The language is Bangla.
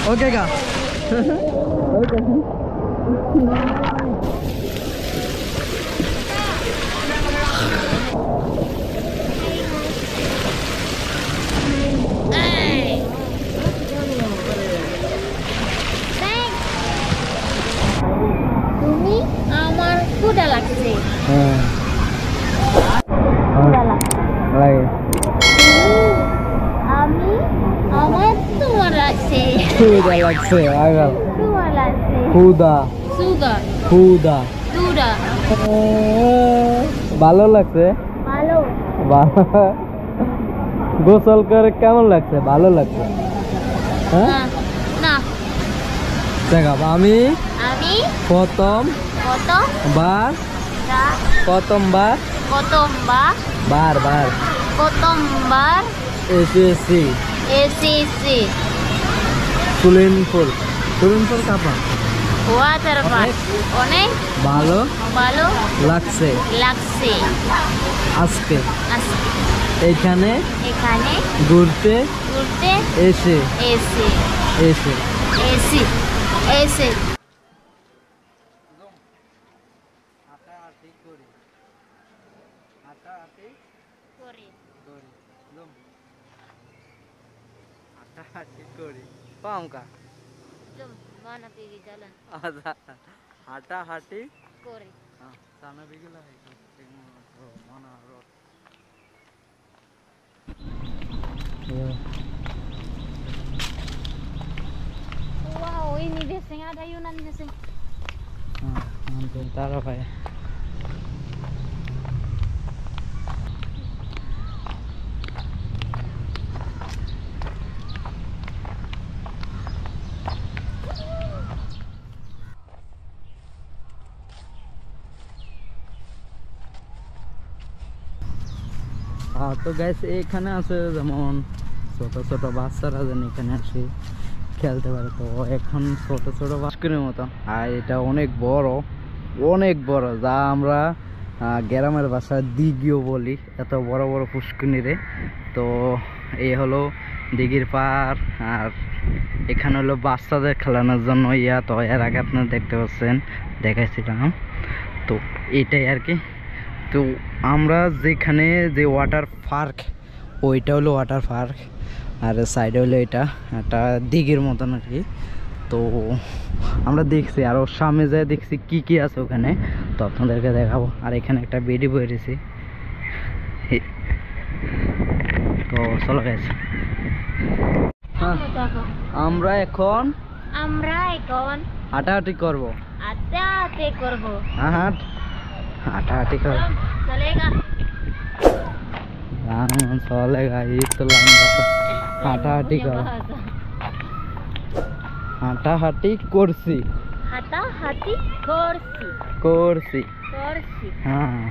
ओके का তুমি আমার ক্ষুধা লাগছে আমি আমার তোমার লাগছে खुदा लगसे आगल তোমার লাগছে खुदा সুগার खुदा দুধা ভালো লাগছে ভালো গোসল করে কেমন লাগছে ভালো লাগছে হ্যাঁ না না দেখা আমি আমি প্রথমবার প্রথমবার এসেছি এসেছি সুইমিং পুল কাপা ওয়াটার পার্ক অনেক ভালো ভালো লাগছে আজকে এখানে ঘুরতে এসে হাঁটাহাঁটি করে wow ini biasanya ada Yunannya sih taruh kayak তো গাইস এখানে আছে যেমন ছোট ছোট বাচ্চারা যেন এখানে আসে খেলতে পারে তো এখন ছোট ছোট পুষ্করির মতো আর এটা অনেক বড় যা আমরা গ্রামের ভাষায় দিঘিও বলি এত বড় বড় পুষ্করিণী রে তো এই হলো দিঘির পার আর এখানে হলো বাচ্চাদের খেলানোর জন্য তো এর আগে আপনারা দেখতে পাচ্ছেন দেখাইছিলাম তো এটাই আর কি তো আমরা যেখানে যে ওয়াটার পার্ক ওইটা হলো ওয়াটার পার্ক আর সাইডে হলো এটা একটা দিঘির মতন আর কি তো আমরা দেখছি আর ওর সামনে যায় দেখছি কি আছে ওখানে তো আপনাদেরকে দেখাবো আর এখানে একটা বেডি বয়ে রয়েছে তো চলো গেছে আমরা এখন হাঁটাহাঁটি করবো হাঁটাহাঁটি করবো চলেগা এই তো হাঁটাহাঁটি করো হাঁটাহাঁটি করছি হ্যাঁ